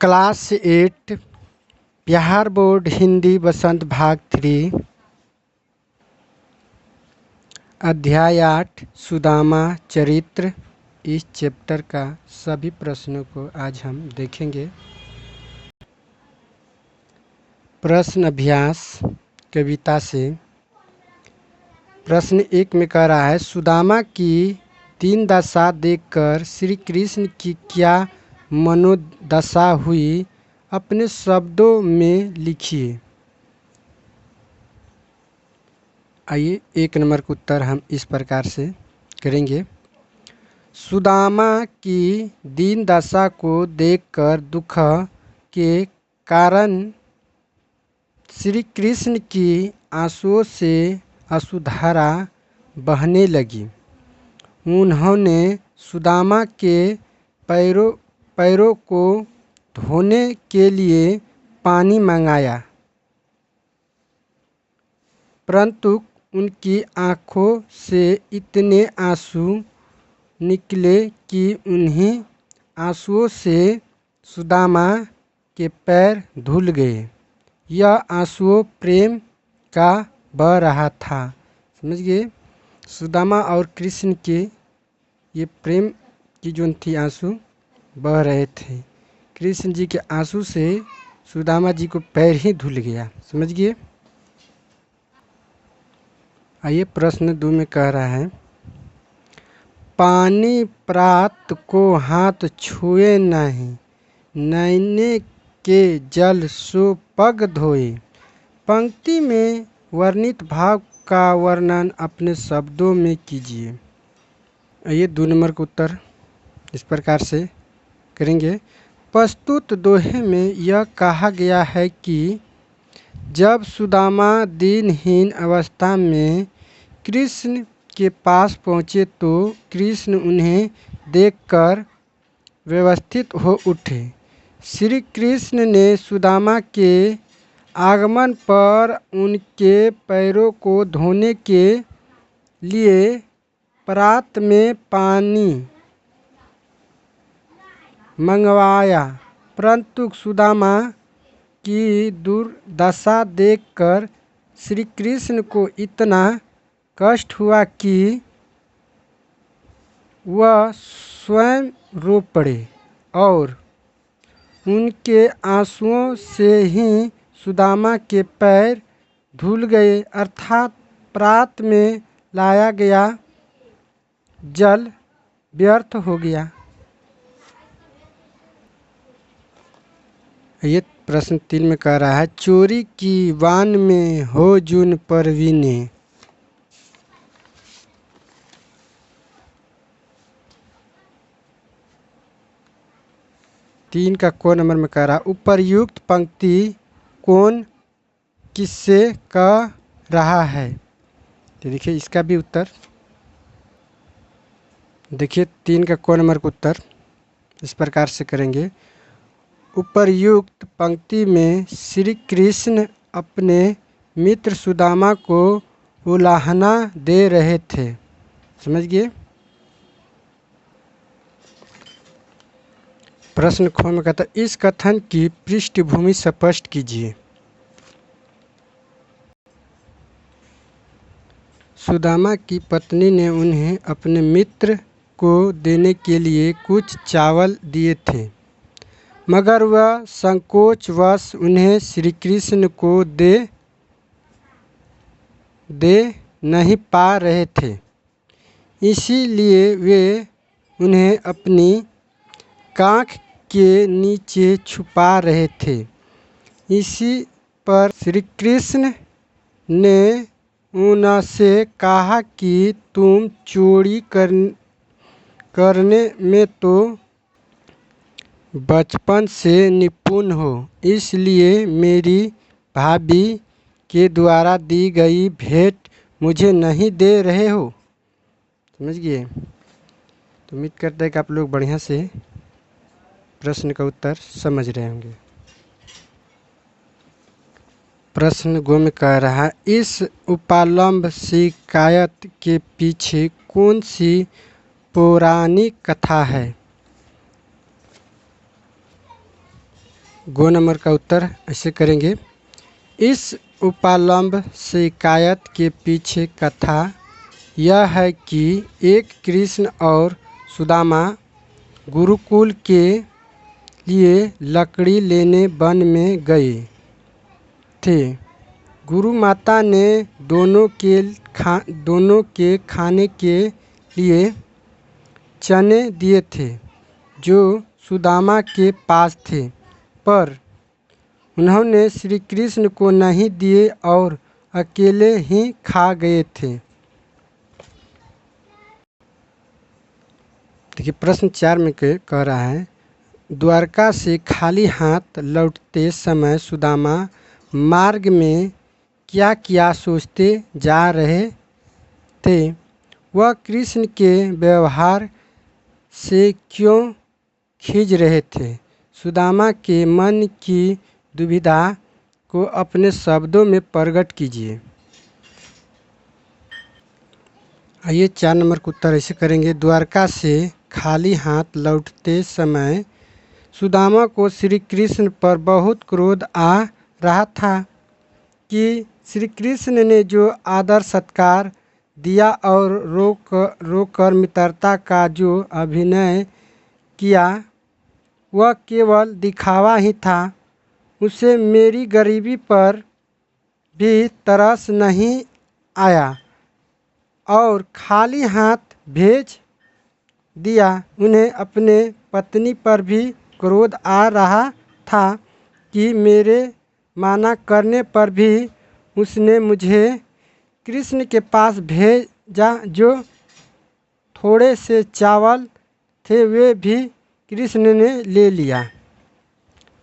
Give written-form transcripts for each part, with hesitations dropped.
Class 8 Bihar board Hindi वसंत भाग 3 अध्याय 8 सुदामा चरित्र। इस चैप्टर का सभी प्रश्नों को आज हम देखेंगे। प्रश्न अभ्यास कविता से प्रश्न 1 में कह रहा है, सुदामा की दीन दशा देखकर श्री कृष्ण की क्या मनोदशा हुई, अपने शब्दों में लिखिए। आइए 1 नंबर का उत्तर हम इस प्रकार से करेंगे। सुदामा की दीन दशा को देखकर दुख के कारण श्री कृष्ण की आंसुओं से अश्रुधारा बहने लगी। उन्होंने सुदामा के पैरों को धोने के लिए पानी मंगाया, परंतु उनकी आंखों से इतने आंसू निकले कि उन्हीं आंसुओं से सुदामा के पैर धुल गए। यह आंसू प्रेम का बह रहा था। समझ गए? सुदामा और कृष्ण के ये प्रेम की जो थी आंसू बह रहे थे। कृष्ण जी के आंसू से सुदामा जी को पैर ही धुल गया। समझ गए? आइए प्रश्न 2 में कह रहा है, पानी प्रात को हाथ छुए नहीं, नैने के जल सो पग धोए। पंक्ति में वर्णित भाव का वर्णन अपने शब्दों में कीजिए। आइए 2 नंबर का उत्तर इस प्रकार से करेंगे। प्रस्तुत दोहे में यह कहा गया है कि जब सुदामा दीनहीन अवस्था में कृष्ण के पास पहुँचे तो कृष्ण उन्हें देखकर व्यवस्थित हो उठे। श्री कृष्ण ने सुदामा के आगमन पर उनके पैरों को धोने के लिए प्रात में पानी मंगवाया, परंतु सुदामा की दुर्दशा देखकर श्री कृष्ण को इतना कष्ट हुआ कि वह स्वयं रो पड़े और उनके आंसुओं से ही सुदामा के पैर धुल गए, अर्थात प्रात में लाया गया जल व्यर्थ हो गया। ये प्रश्न 3 में कह रहा है, चोरी की वान में हो जुन परवीने। 3 का कौन नंबर में कह रहा है, उपर्युक्त पंक्ति कौन किससे कह रहा है। तो देखिए इसका भी उत्तर देखिए 3 का कौन नंबर का उत्तर इस प्रकार से करेंगे। उपर्युक्त पंक्ति में श्री कृष्ण अपने मित्र सुदामा को उलाहना दे रहे थे। समझ गए? प्रश्न ख में कहता है, इस कथन की पृष्ठभूमि स्पष्ट कीजिए। सुदामा की पत्नी ने उन्हें अपने मित्र को देने के लिए कुछ चावल दिए थे, मगर वह संकोचवश उन्हें श्री कृष्ण को दे नहीं पा रहे थे, इसीलिए वे उन्हें अपनी कांख के नीचे छुपा रहे थे। इसी पर श्री कृष्ण ने उनसे कहा कि तुम चोरी करने में तो बचपन से निपुण हो, इसलिए मेरी भाभी के द्वारा दी गई भेंट मुझे नहीं दे रहे हो। समझ गए? तो उम्मीद करते हैं कि आप लोग बढ़िया से प्रश्न का उत्तर समझ रहे होंगे। प्रश्न 2 में कह रहा है, इस उपालंब शिकायत के पीछे कौन सी पौराणिक कथा है। गो नंबर का उत्तर ऐसे करेंगे। इस उपालंब शिकायत के पीछे कथा यह है कि एक कृष्ण और सुदामा गुरुकुल के लिए लकड़ी लेने वन में गए थे। गुरु माता ने दोनों के खाने के लिए चने दिए थे जो सुदामा के पास थे, पर उन्होंने श्री कृष्ण को नहीं दिए और अकेले ही खा गए थे। देखिए प्रश्न 4 में कह रहा है, द्वारका से खाली हाथ लौटते समय सुदामा मार्ग में क्या क्या सोचते जा रहे थे? वह कृष्ण के व्यवहार से क्यों खींच रहे थे? सुदामा के मन की दुविधा को अपने शब्दों में प्रकट कीजिए। आइए 4 नंबर का उत्तर ऐसे करेंगे। द्वारका से खाली हाथ लौटते समय सुदामा को श्री कृष्ण पर बहुत क्रोध आ रहा था कि श्री कृष्ण ने जो आदर सत्कार दिया और रोकर मित्रता का जो अभिनय किया वह केवल दिखावा ही था। उसे मेरी गरीबी पर भी तरस नहीं आया और खाली हाथ भेज दिया। उन्हें अपने पत्नी पर भी क्रोध आ रहा था कि मेरे माना करने पर भी उसने मुझे कृष्ण के पास भेजा। जो थोड़े से चावल थे वे भी कृष्ण ने ले लिया।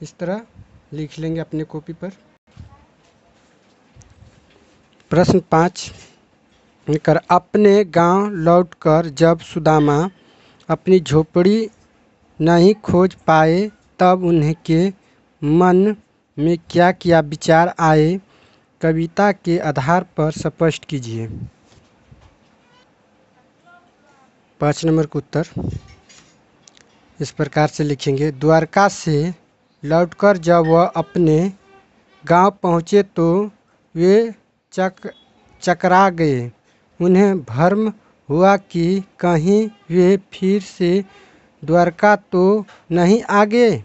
इस तरह लिख लेंगे अपने कॉपी पर। प्रश्न 5 कर अपने गांव लौटकर जब सुदामा अपनी झोपड़ी नहीं खोज पाए तब उनके मन में क्या क्या विचार आए, कविता के आधार पर स्पष्ट कीजिए। 5 नंबर का उत्तर इस प्रकार से लिखेंगे। द्वारका से लौटकर जब वह अपने गांव पहुँचे तो वे चकरा गए। उन्हें भ्रम हुआ कि कहीं वे फिर से द्वारका तो नहीं आ गए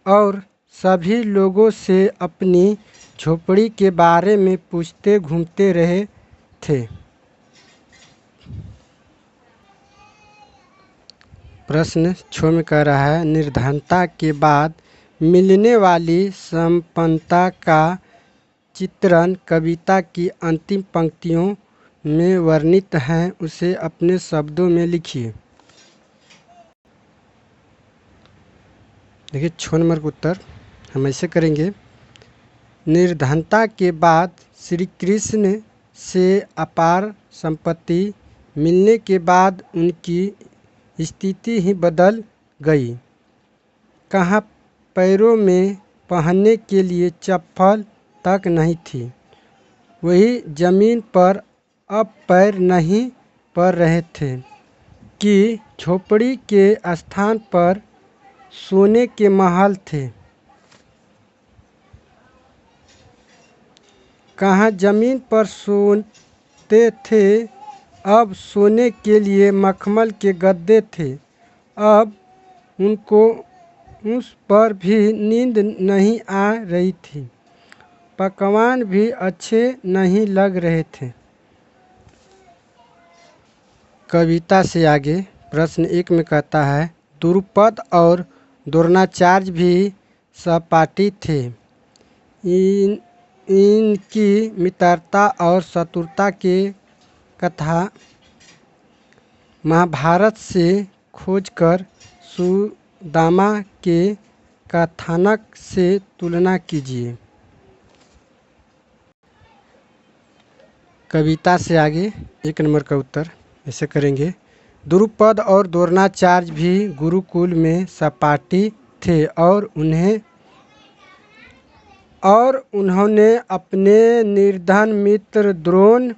और सभी लोगों से अपनी झोपड़ी के बारे में पूछते घूमते रहे थे। प्रश्न 6 में कह रहा है, निर्धनता के बाद मिलने वाली संपन्नता का चित्रण कविता की अंतिम पंक्तियों में वर्णित है, उसे अपने शब्दों में लिखिए। देखिए 6 नंबर का उत्तर हम ऐसे करेंगे। निर्धनता के बाद श्री कृष्ण से अपार संपत्ति मिलने के बाद उनकी स्थिति ही बदल गई। कहाँ पैरों में पहनने के लिए चप्पल तक नहीं थी। वही जमीन पर अब पैर नहीं पड़ रहे थे कि झोपड़ी के स्थान पर सोने के महल थे। कहाँ जमीन पर सोते थे अब सोने के लिए मखमल के गद्दे थे। अब उनको उस पर भी नींद नहीं आ रही थी। पकवान भी अच्छे नहीं लग रहे थे। कविता से आगे प्रश्न 1 में कहता है, द्रुपद और द्रोणाचार्य भी सहपाठी थे। इनकी मित्रता और शत्रुता के कथा महाभारत से खोजकर सुदामा के कथानक से तुलना कीजिए। कविता से आगे 1 नंबर का उत्तर ऐसे करेंगे। द्रुपद और द्रोणाचार्य भी गुरुकुल में सहपाठी थे और उन्होंने अपने निर्धन मित्र द्रोण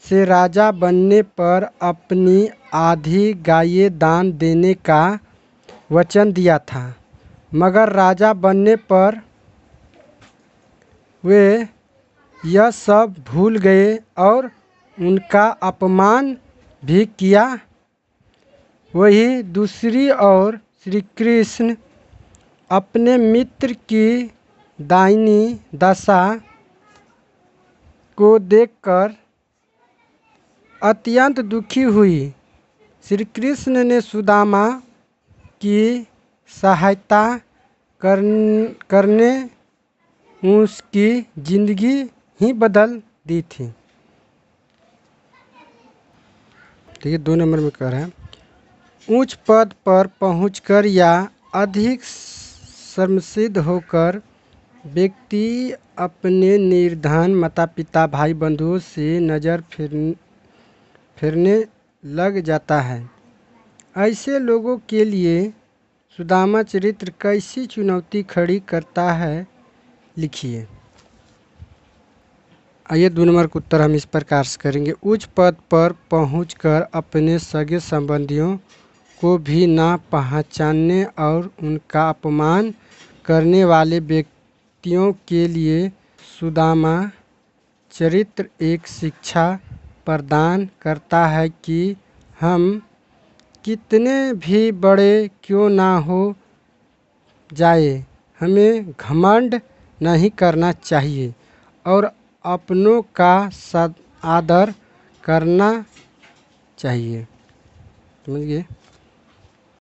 से राजा बनने पर अपनी आधी गायें दान देने का वचन दिया था। मगर राजा बनने पर वे यह सब भूल गए और उनका अपमान भी किया। वही दूसरी ओर श्री कृष्ण अपने मित्र की दाहिनी दशा को देखकर अत्यंत दुखी हुई। श्री कृष्ण ने सुदामा की सहायता करने उसकी जिंदगी ही बदल दी थी। ठीक है, 2 नंबर में कह रहा है उच्च पद पर पहुंचकर या अधिक शर्मसिद्ध होकर व्यक्ति अपने निर्धन माता पिता भाई बंधुओं से नज़र फिरने लग जाता है। ऐसे लोगों के लिए सुदामा चरित्र कैसी चुनौती खड़ी करता है, लिखिए। आइए 2 नंबर का उत्तर हम इस प्रकार से करेंगे। उच्च पद पर पहुंचकर अपने सगे संबंधियों को भी ना पहचानने और उनका अपमान करने वाले व्यक्तियों के लिए सुदामा चरित्र एक शिक्षा प्रदान करता है कि हम कितने भी बड़े क्यों ना हो जाए, हमें घमंड नहीं करना चाहिए और अपनों का आदर करना चाहिए। समझ गए?